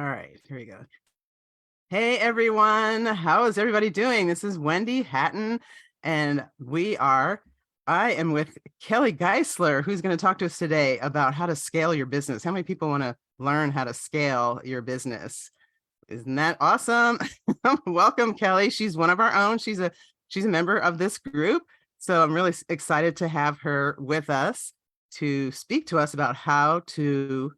All right, here we go. Hey everyone, how is everybody doing? This is Wendy Hatton, and I am with Kelly Geisler, who's going to talk to us today about how to scale your business. How many people want to learn how to scale your business? Isn't that awesome? Welcome, Kelly. She's one of our own. She's a member of this group. So I'm really excited to have her with us to speak to us about how to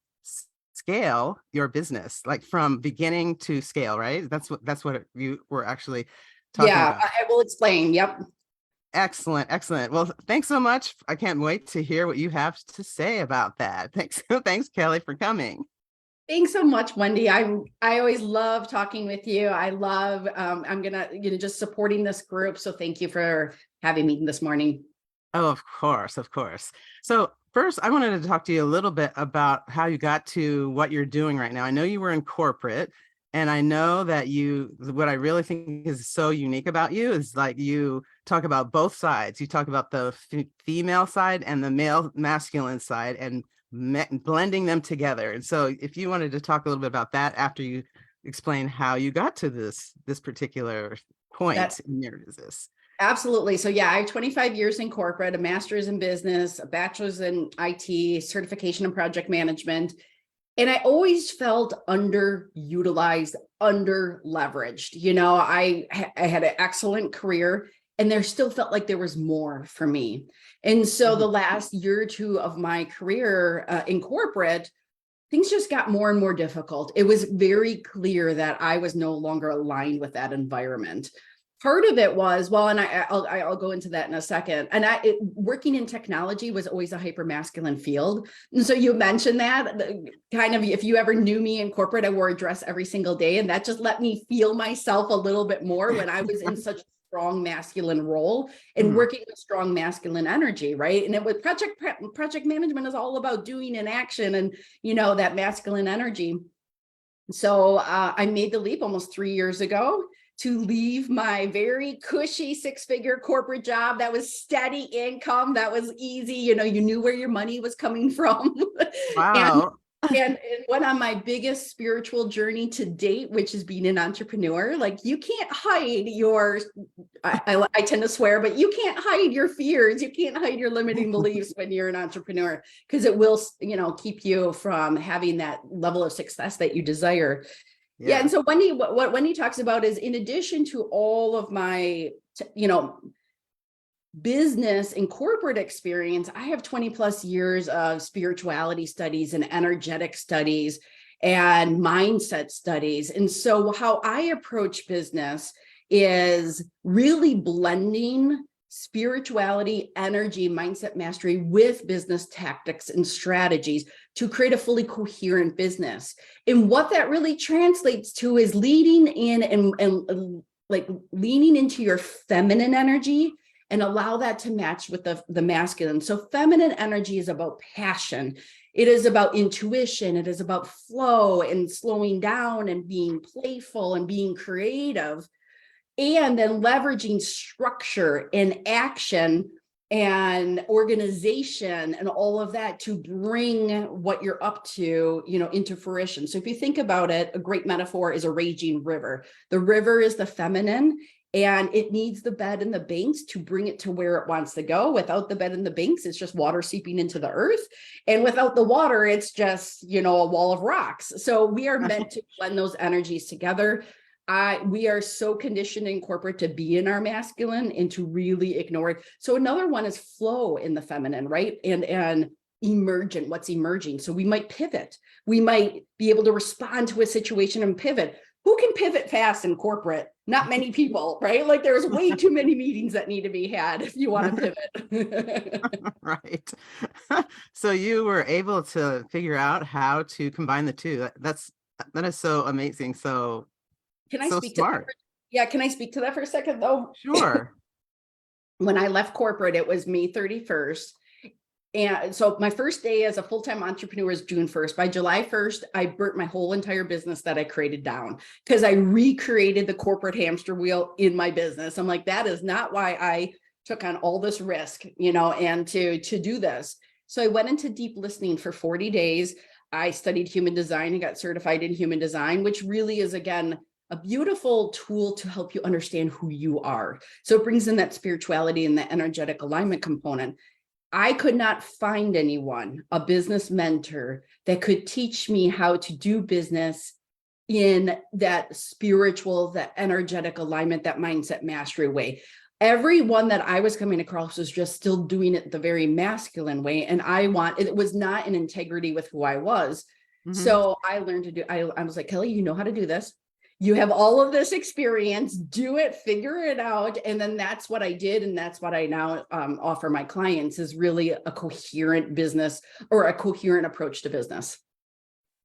scale your business, like from beginning to scale, right? That's what you were actually talking Yeah, about. I will explain. Yep. Excellent, excellent. Well, thanks so much. I can't wait to hear what you have to say about that. Thanks, Kelly, for coming. Thanks so much, Wendy. I always love talking with you. I love I'm gonna, just supporting this group. So thank you for having me this morning. Oh, of course, of course. So first, I wanted to talk to you a little bit about how you got to what you're doing right now. I know you were in corporate, and I know that what I really think is so unique about you is like you talk about both sides. You talk about the female side and the male masculine side and blending them together. And so if you wanted to talk a little bit about that after you explain how you got to this particular That point in your business. absolutely. So yeah, I have 25 years in corporate, a master's in business, a bachelor's in IT, certification in project management. And I always felt underutilized, under leveraged. I had an excellent career and there still felt like there was more for me. And so the Mhm. last year or two of my career in corporate, things just got more and more difficult. It was very clear that I was no longer aligned with that environment. Part of it was, well, and I'll go into that in a second. And working in technology was always a hyper masculine field. And so you mentioned that kind of, if you ever knew me in corporate, I wore a dress every single day. And that just let me feel myself a little bit more when I was in such a strong masculine role and Mhm. working with strong masculine energy, right? And it was project management is all about doing an action and, that masculine energy. So I made the leap almost 3 years ago to leave my very cushy six-figure corporate job that was steady income, that was easy. You knew where your money was coming from. and Wow. and it went on my biggest spiritual journey to date, which is being an entrepreneur. Like you can't hide I tend to swear, but you can't hide your fears. You can't hide your limiting beliefs when you're an entrepreneur, because it will, keep you from having that level of success that you desire. Yeah. Yeah. And so what Wendy talks about is, in addition to all of my, business and corporate experience, I have 20 plus years of spirituality studies and energetic studies and mindset studies. And so how I approach business is really blending spirituality, energy, mindset mastery with business tactics and strategies to create a fully coherent business. And what that really translates to is leading in and like leaning into your feminine energy and allow that to match with the masculine. So feminine energy is about passion. It is about intuition. It is about flow and slowing down and being playful and being creative, and then leveraging structure and action and organization and all of that to bring what you're up to, into fruition. So if you think about it, a great metaphor is a raging river. The river is the feminine, and it needs the bed and the banks to bring it to where it wants to go. Without the bed and the banks, it's just water seeping into the earth. And without the water, it's just, a wall of rocks. So we are meant to blend those energies together. We are so conditioned in corporate to be in our masculine and to really ignore it. So another one is flow in the feminine, right? And emergent, what's emerging. So we might pivot. We might be able to respond to a situation and pivot. Who can pivot fast in corporate? Not many people, right? Like there's way too many meetings that need to be had if you want to pivot. Right. So you were able to figure out how to combine the two. That is so amazing. Can I So speak to that? smart. Yeah, can I speak to that for a second though? Sure. When I left corporate, it was May 31st. And so my first day as a full-time entrepreneur is June 1st. By July 1st, I burnt my whole entire business that I created down because I recreated the corporate hamster wheel in my business. I'm like, that is not why I took on all this risk, and to do this. So I went into deep listening for 40 days. I studied human design and got certified in human design, which really is, again, a beautiful tool to help you understand who you are. So it brings in that spirituality and the energetic alignment component. I could not find anyone, a business mentor, that could teach me how to do business in that spiritual, that energetic alignment, that mindset mastery way. Everyone that I was coming across was just still doing it the very masculine way. And it was not in integrity with who I was. So I learned to I was like, Kelly, you know how to do this. You have all of this experience, do it, figure it out. And then that's what I did. And that's what I now offer my clients, is really a coherent business, or a coherent approach to business.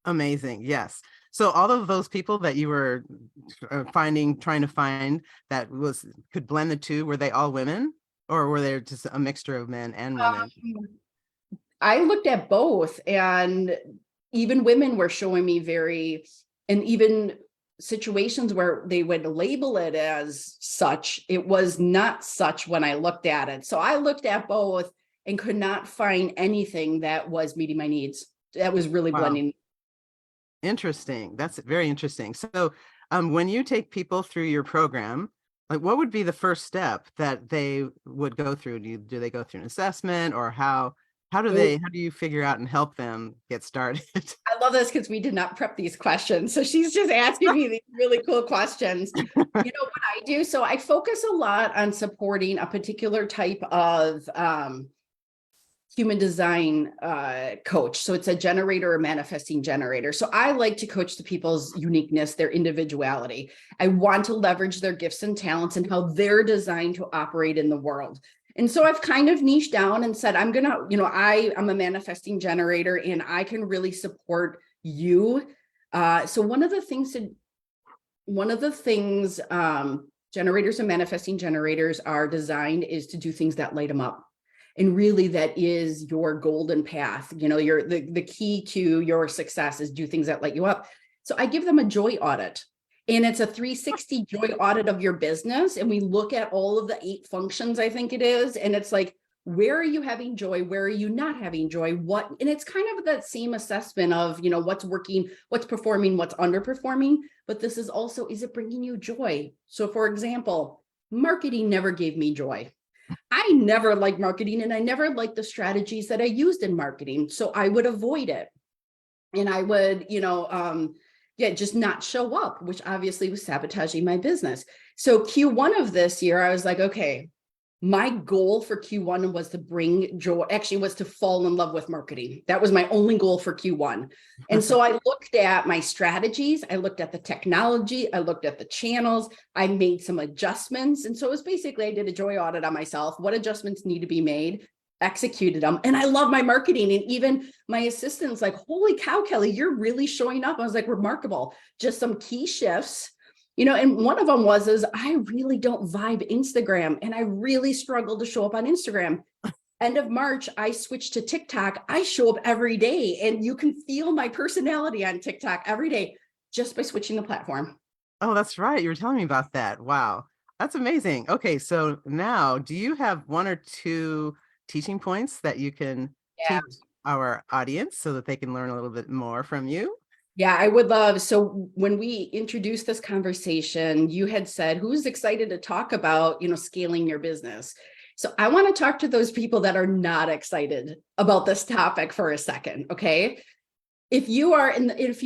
Amazing. Yes. So all of those people that you were trying to find that could blend the two, were they all women, or were there just a mixture of men and women? I looked at both, and even women were showing me and even situations where they would label it as such, it was not such when I looked at it. So I looked at both and could not find anything that was meeting my needs. That was really blending. Interesting. That's very interesting. So when you take people through your program, like, what would be the first step that they would go through? Do they go through an assessment, or how do you figure out and help them get started? I love this because we did not prep these questions. So she's just asking me these really cool questions. You know what I do? So I focus a lot on supporting a particular type of human design coach. So it's a generator or manifesting generator. So I like to coach the people's uniqueness, their individuality. I want to leverage their gifts and talents and how they're designed to operate in the world. And so I've kind of niched down and said, I'm a manifesting generator, and I can really support you. So one of the things generators and manifesting generators are designed is to do things that light them up. And really, that is your golden path. The key to your success is do things that light you up. So I give them a joy audit. And it's a 360 joy audit of your business. And we look at all of the 8 functions, I think it is. And it's like, where are you having joy? Where are you not having joy? And it's kind of that same assessment of, what's working, what's performing, what's underperforming. But this is also, is it bringing you joy? So for example, marketing never gave me joy. I never liked marketing, and I never liked the strategies that I used in marketing. So I would avoid it. And I would, just not show up, which obviously was sabotaging my business. So Q1 of this year, I was like, okay, my goal for Q1 was to bring joy, actually was to fall in love with marketing. That was my only goal for Q1. And so I looked at my strategies. I looked at the technology. I looked at the channels. I made some adjustments. And so it was basically, I did a joy audit on myself. What adjustments need to be made? Executed them. And I love my marketing. And even my assistant's like, holy cow, Kelly, you're really showing up. I was like, remarkable. Just some key shifts. And one of them is I really don't vibe Instagram, and I really struggle to show up on Instagram. End of March, I switched to TikTok. I show up every day, and you can feel my personality on TikTok every day just by switching the platform. Oh, that's right. You were telling me about that. Wow. That's amazing. Okay. So now, do you have 1 or 2 teaching points that you can Yeah. teach our audience so that they can learn a little bit more from you? Yeah, I would love. So when we introduced this conversation, you had said, who's excited to talk about, scaling your business? So I want to talk to those people that are not excited about this topic for a second. Okay. If you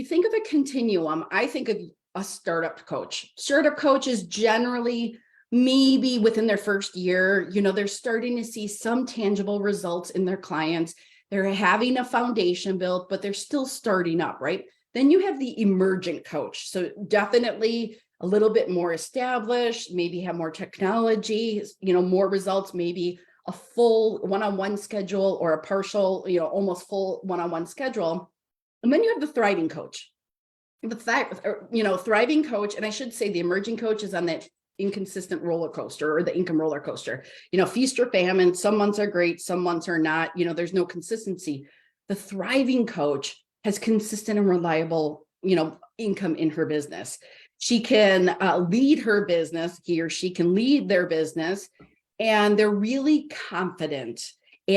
think of a continuum, I think of a startup coach. Startup coach is generally maybe within their first year, they're starting to see some tangible results in their clients. They're having a foundation built, but they're still starting up, right? Then you have the emergent coach. So definitely a little bit more established, maybe have more technology, more results, maybe a full one-on-one schedule or a partial, almost full one-on-one schedule. And then you have the thriving coach. Thriving coach, and I should say the emerging coach is on that inconsistent roller coaster, or the income roller coaster. Feast or famine. Some months are great, some months are not. There's no consistency. The thriving coach has consistent and reliable, income in her business. She can lead her business. He or she can lead their business, and they're really confident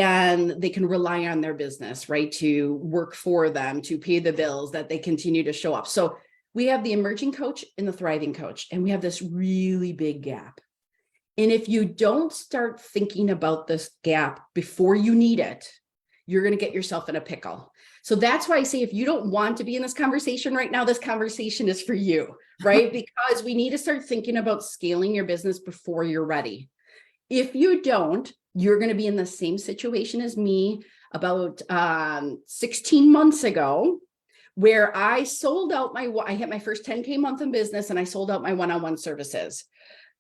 and they can rely on their business, right, to work for them, to pay the bills, that they continue to show up. So we have the emerging coach and the thriving coach, and we have this really big gap. And if you don't start thinking about this gap before you need it, you're going to get yourself in a pickle. So that's why I say, if you don't want to be in this conversation right now, this conversation is for you, right? Because we need to start thinking about scaling your business before you're ready. If you don't, you're going to be in the same situation as me about 16 months ago, where I hit my first 10K month in business, and I sold out my one-on-one services.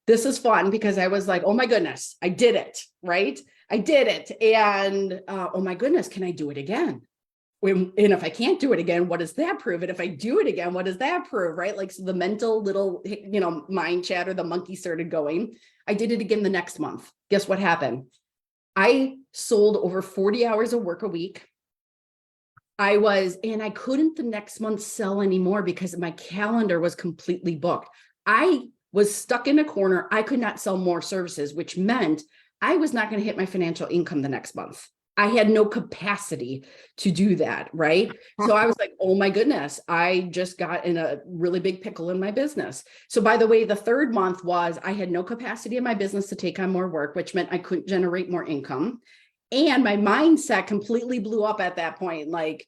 This is fun because I was like, oh my goodness, I did it, right? I did it. And oh my goodness, can I do it again? And if I can't do it again, what does that prove? And if I do it again, what does that prove, right? Like, so the mental little, mind chatter, the monkey started going. I did it again the next month. Guess what happened? I sold over 40 hours of work a week. I couldn't the next month sell anymore because my calendar was completely booked. I was stuck in a corner. I could not sell more services, which meant I was not going to hit my financial income the next month. I had no capacity to do that, right? So I was like, oh my goodness, I just got in a really big pickle in my business. So by the way, the third month was I had no capacity in my business to take on more work, which meant I couldn't generate more income. And my mindset completely blew up at that point. Like,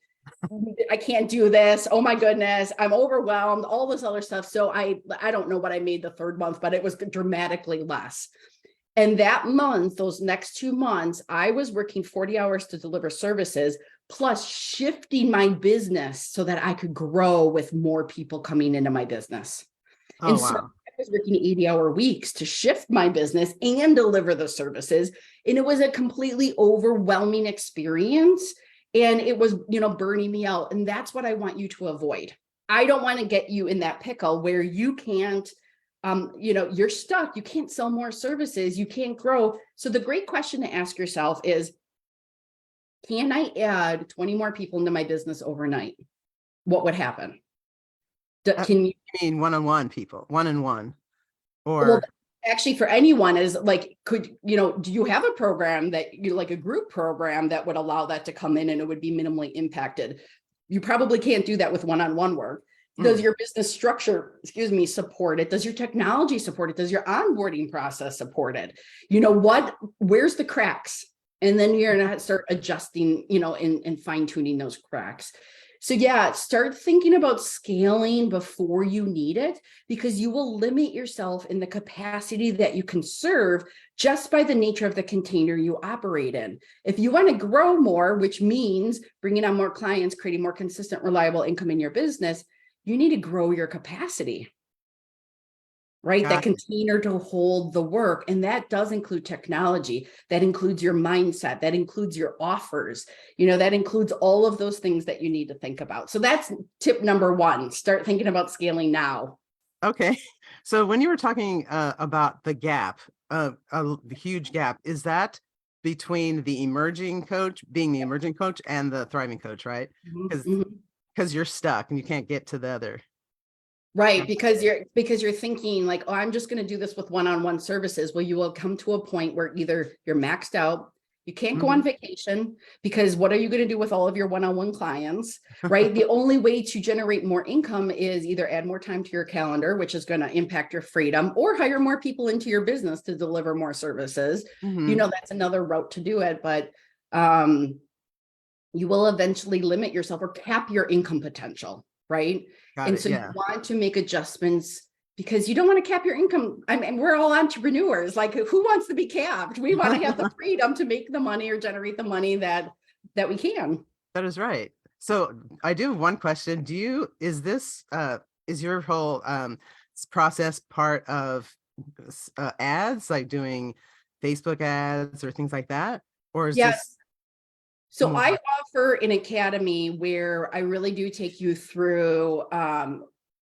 I can't do this. Oh my goodness, I'm overwhelmed, all this other stuff. So I don't know what I made the third month, but it was dramatically less. And that month, those next 2 months, I was working 40 hours to deliver services, plus shifting my business so that I could grow with more people coming into my business. Oh, And so wow. I was working 80-hour weeks to shift my business and deliver the services. And it was a completely overwhelming experience. And it was, burning me out. And that's what I want you to avoid. I don't want to get you in that pickle where you can't, you're stuck. You can't sell more services. You can't grow. So the great question to ask yourself is, can I add 20 more people into my business overnight? What would happen? Can you mean one-on-one people, one-on-one, Well, or actually, for anyone is like, do you have a program that like a group program that would allow that to come in and it would be minimally impacted? You probably can't do that with one-on-one work. Does your business structure, support it? Does your technology support it? Does your onboarding process support it? Where's the cracks? And then you're going to start adjusting, and fine tuning those cracks. So yeah, start thinking about scaling before you need it, because you will limit yourself in the capacity that you can serve just by the nature of the container you operate in. If you want to grow more, which means bringing on more clients, creating more consistent, reliable income in your business, you need to grow your capacity, right? Got That container to hold the work. And that does include technology. That includes your mindset. That includes your offers. That includes all of those things that you need to think about. So that's tip number one. Start thinking about scaling now. Okay. So when you were talking about the gap, a huge gap, is that between the emerging coach, being the emerging coach, and the thriving coach, right? Because you're stuck and you can't get to the other. Right, because you're thinking like, oh, I'm just going to do this with one-on-one services. Well, you will come to a point where either you're maxed out, you can't go on vacation, because what are you going to do with all of your one-on-one clients, right? The only way to generate more income is either add more time to your calendar, which is going to impact your freedom, or hire more people into your business to deliver more services. That's another route to do it, but you will eventually limit yourself or cap your income potential, right? You want to make adjustments, because you don't want to cap your income. I mean, we're all entrepreneurs. Like, who wants to be capped? We want to have the freedom to make the money or generate the money that we can. That is right. So I do have one question. Is your whole process part of ads, like doing Facebook ads or things like that? Or is this? So I offer an academy where I really do take you through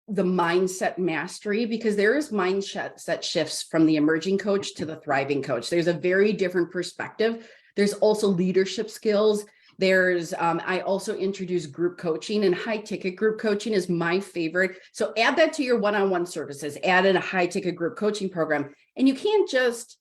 the mindset mastery, because there is mindset shifts from the emerging coach to the thriving coach. There's a very different perspective. There's also leadership skills. I also introduce group coaching, and high ticket group coaching is my favorite. So add that to your one-on-one services, add in a high ticket group coaching program. And you can't just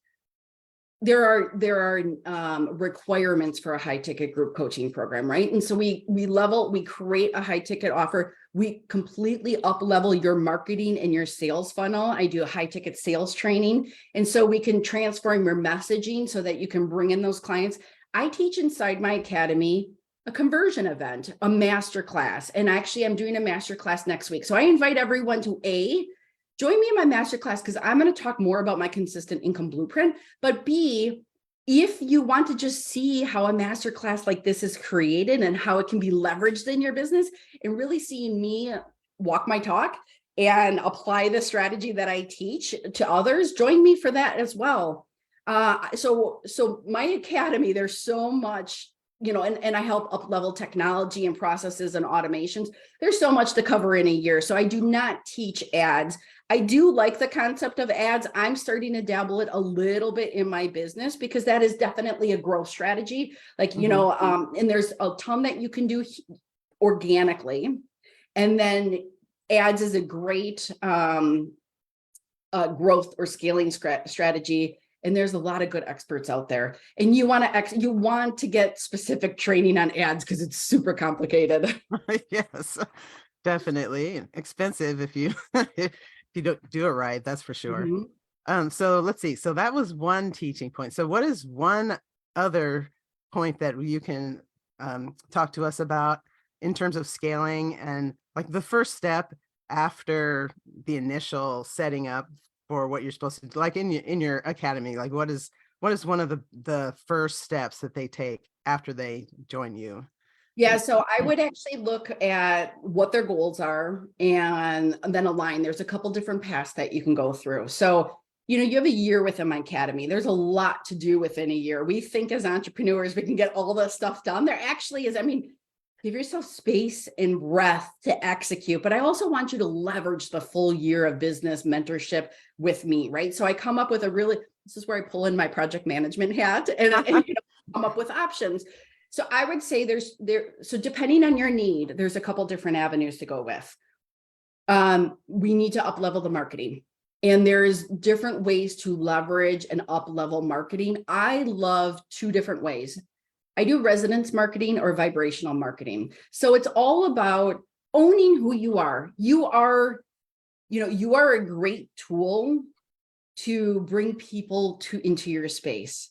there are requirements for a high ticket group coaching program, right? And so we create a high ticket offer. We completely up level your marketing and your sales funnel. I do a high ticket sales training. And so we can transform your messaging so that you can bring in those clients. I teach inside my academy a conversion event, a master class. And actually I'm doing a master class next week. So I invite everyone to join me in my masterclass because I'm going to talk more about my consistent income blueprint. But B, if you want to just see how a masterclass like this is created and how it can be leveraged in your business and really seeing me walk my talk and apply the strategy that I teach to others, join me for that as well. So my academy, there's so much, and I help up level technology and processes and automations. There's so much to cover in a year. So I do not teach ads. I do like the concept of ads. I'm starting to dabble it a little bit in my business because that is definitely a growth strategy. Like, and there's a ton that you can do organically. And then ads is a great growth or scaling strategy. And there's a lot of good experts out there. And you want to get specific training on ads because it's super complicated. Yes, definitely expensive if you if you don't do it right, that's for sure. Mm-hmm. So let's see. So that was one teaching point. So what is one other point that you can talk to us about in terms of scaling and like the first step after the initial setting up for what you're supposed to do, like in your academy? Like what is one of the first steps that they take after they join you? Yeah, so I would actually look at what their goals are and then align. There's a couple different paths that you can go through. So, you have a year within my academy. There's a lot to do within a year. We think as entrepreneurs, we can get all this stuff done. There actually is, give yourself space and breath to execute, but I also want you to leverage the full year of business mentorship with me, right? So I come up with this is where I pull in my project management hat and come up with options. So I would say so depending on your need, there's a couple different avenues to go with. We need to up level the marketing, and there's different ways to leverage and up level marketing. I love two different ways. I do resonance marketing or vibrational marketing. So it's all about owning who you are. You are a great tool to bring people into your space.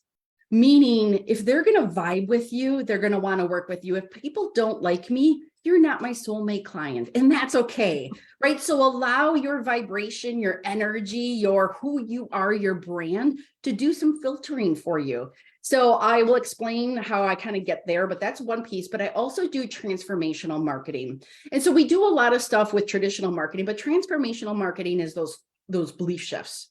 Meaning, if they're going to vibe with you, they're going to want to work with you. If people don't like me, you're not my soulmate client, and that's okay, right? So allow your vibration, your energy, your who you are, your brand to do some filtering for you. So I will explain how I kind of get there, but that's one piece. But I also do transformational marketing. And so we do a lot of stuff with traditional marketing, but transformational marketing is those belief shifts.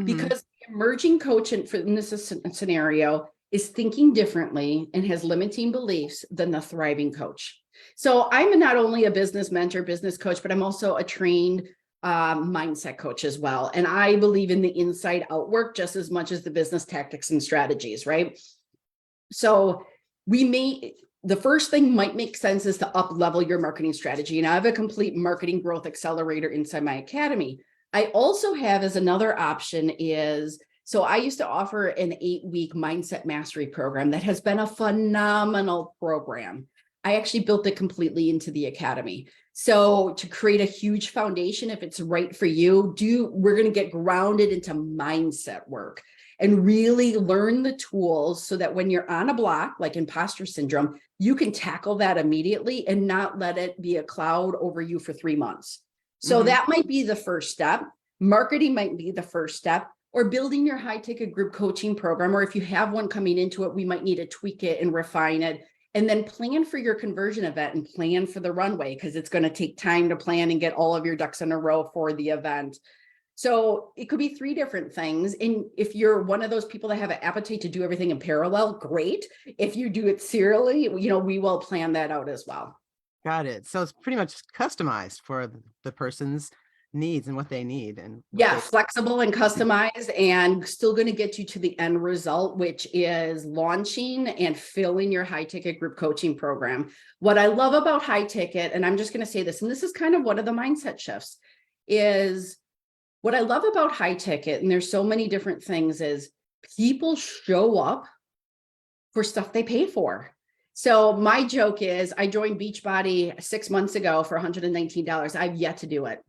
Because the emerging coach in this scenario is thinking differently and has limiting beliefs than the thriving coach. So I'm not only a business mentor, business coach, but I'm also a trained mindset coach as well. And I believe in the inside out work just as much as the business tactics and strategies, right? So the first thing might make sense is to up level your marketing strategy. And I have a complete marketing growth accelerator inside my academy. I also have as another option so I used to offer an 8-week mindset mastery program that has been a phenomenal program. I actually built it completely into the academy. So to create a huge foundation, if it's right for you, we're going to get grounded into mindset work and really learn the tools so that when you're on a block, like imposter syndrome, you can tackle that immediately and not let it be a cloud over you for 3 months. So that might be the first step. Marketing might be the first step, or building your high ticket group coaching program. Or if you have one coming into it, we might need to tweak it and refine it. And then plan for your conversion event and plan for the runway, because it's going to take time to plan and get all of your ducks in a row for the event. So it could be 3 different things. And if you're one of those people that have an appetite to do everything in parallel, great. If you do it serially, we will plan that out as well. Got it. So it's pretty much customized for the person's needs and what they need. And flexible and customized, and still going to get you to the end result, which is launching and filling your high ticket group coaching program. What I love about high ticket, and I'm just going to say this, and this is kind of one of the mindset shifts, is what I love about high ticket, and there's so many different things, is people show up for stuff they pay for. So my joke is I joined Beachbody 6 months ago for $119. I've yet to do it.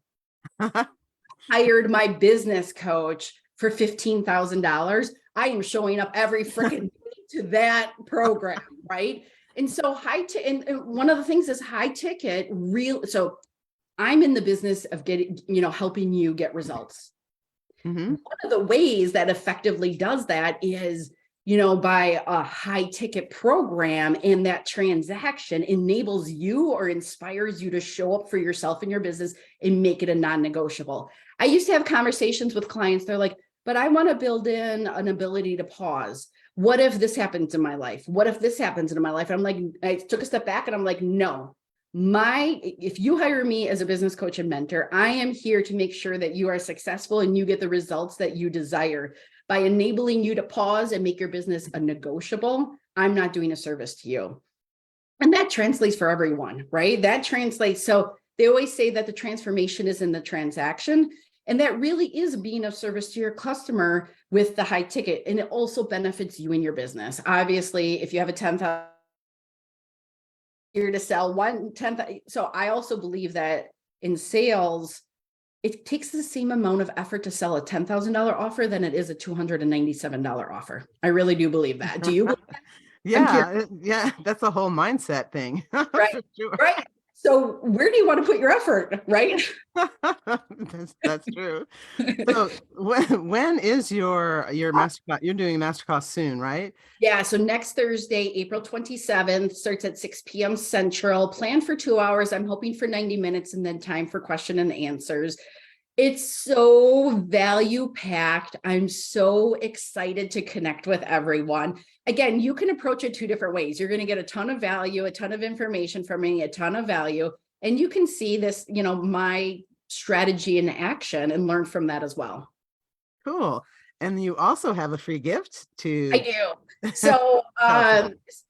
Hired my business coach for $15,000. I am showing up every freaking day to that program, right? And so and one of the things is high ticket real. So I'm in the business of getting, helping you get results. Mm-hmm. One of the ways that effectively does that is, by a high ticket program, and that transaction enables you or inspires you to show up for yourself and your business and make it a non-negotiable. I used to have conversations with clients. They're like, but I want to build in an ability to pause. What if this happens in my life? What if this happens in my life? And I'm like, I took a step back and I'm like, no, if you hire me as a business coach and mentor, I am here to make sure that you are successful and you get the results that you desire. By enabling you to pause and make your business a negotiable, I'm not doing a service to you. And that translates for everyone, right? That translates. So they always say that the transformation is in the transaction. And that really is being of service to your customer with the high ticket. And it also benefits you in your business. Obviously, if you have a 10,000 to sell 1/10. So I also believe that in sales, it takes the same amount of effort to sell a $10,000 offer than it is a $297 offer. I really do believe that. Do you believe that? Yeah, that's a whole mindset thing. Right. For sure. Right. So where do you want to put your effort? Right. That's true. So when is your masterclass? You're doing a masterclass soon, right? Yeah. So next Thursday, April 27th, starts at 6 p.m. Central. Plan for 2 hours. I'm hoping for 90 minutes and then time for question and answers. It's so value packed. I'm so excited to connect with everyone. Again, you can approach it 2 different ways. You're going to get a ton of value, a ton of information from me, a ton of value, and you can see this, my strategy in action and learn from that as well. Cool. And you also have a free gift to. I do. So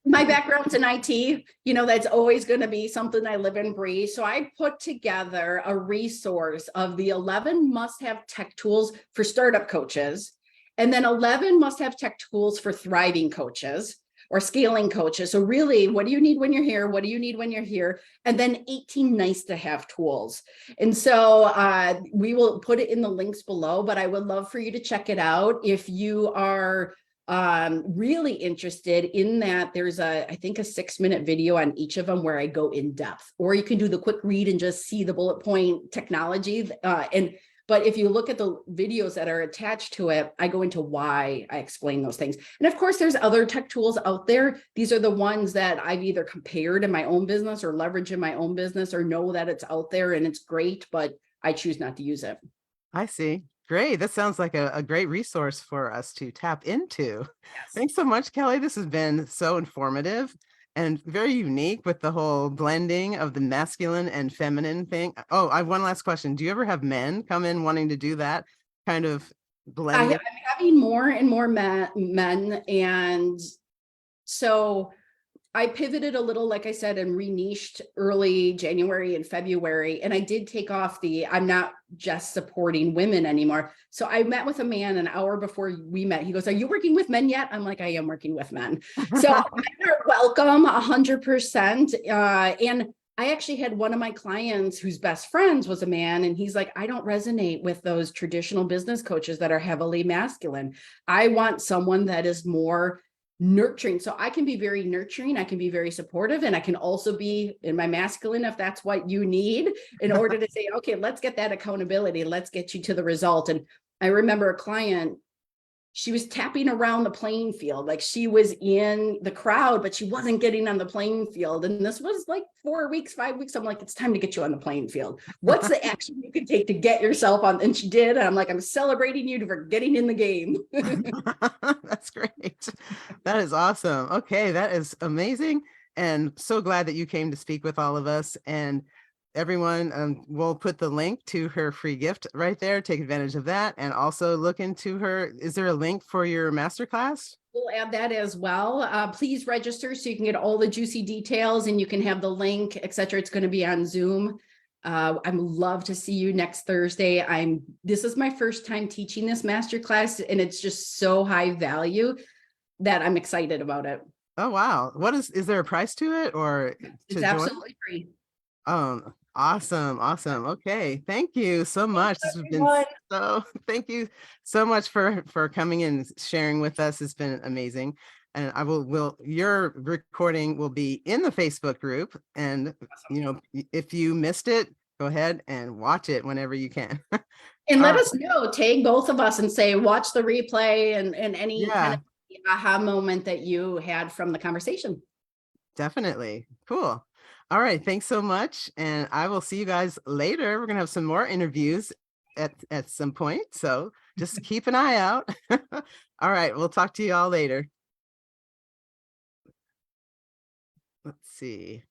my background's in IT, that's always going to be something I live and breathe. So I put together a resource of the 11 must-have tech tools for startup coaches, and then 11 must-have tech tools for thriving coaches or scaling coaches. So really, what do you need when you're here? What do you need when you're here? And then 18 nice to have tools. And so we will put it in the links below, but I would love for you to check it out. If you are really interested in that, there's I think a 6-minute video on each of them where I go in depth, or you can do the quick read and just see the bullet point technology. But if you look at the videos that are attached to it, I go into why I explain those things. And of course, there's other tech tools out there. These are the ones that I've either compared in my own business or leverage in my own business, or know that it's out there and it's great, but I choose not to use it. I see. Great. That sounds like a great resource for us to tap into. Yes. Thanks so much, Kelly. This has been so informative and very unique with the whole blending of the masculine and feminine thing. Oh, I have one last question. Do you ever have men come in wanting to do that kind of blending? I'm having more and more men. And so I pivoted a little, like I said, and re-niched early January and February. And I did take off I'm not just supporting women anymore. So I met with a man an hour before we met. He goes, "Are you working with men yet?" I'm like, "I am working with men." So men are welcome 100%. And I actually had one of my clients whose best friends was a man, and he's like, "I don't resonate with those traditional business coaches that are heavily masculine. I want someone that is more nurturing." So I can be very nurturing, I can be very supportive, and I can also be in my masculine if that's what you need, in order to say, okay, let's get that accountability, let's get you to the result. And I remember a client, she was tapping around the playing field, like she was in the crowd, but she wasn't getting on the playing field. And this was like 4 weeks, 5 weeks. I'm like, it's time to get you on the playing field. What's the action you can take to get yourself on? And she did. And I'm like, I'm celebrating you for getting in the game. That's great. That is awesome. Okay, that is amazing. And so glad that you came to speak with all of us. And everyone, we'll put the link to her free gift right there. Take advantage of that. And also look into her. Is there a link for your masterclass? We'll add that as well. Please register so you can get all the juicy details, and you can have the link, etc. It's going to be on Zoom. I'm love to see you next Thursday. This is my first time teaching this masterclass, and it's just so high value that I'm excited about it. Oh, wow. Is there a price to it or It's to join? absolutely free. Awesome. Awesome. Okay. Thank you so much. This has been Everyone. thank you so much for coming and sharing with us. It's been amazing. And your recording will be in the Facebook group. And, if you missed it, go ahead and watch it whenever you can. And All let right. us know, tag both of us and say, watch the replay and any kind Yeah, of aha moment that you had from the conversation. definitely. Cool. All right. Thanks so much. And I will see you guys later. We're going to have some more interviews at some point. So just keep an eye out. All right. We'll talk to you all later. Let's see.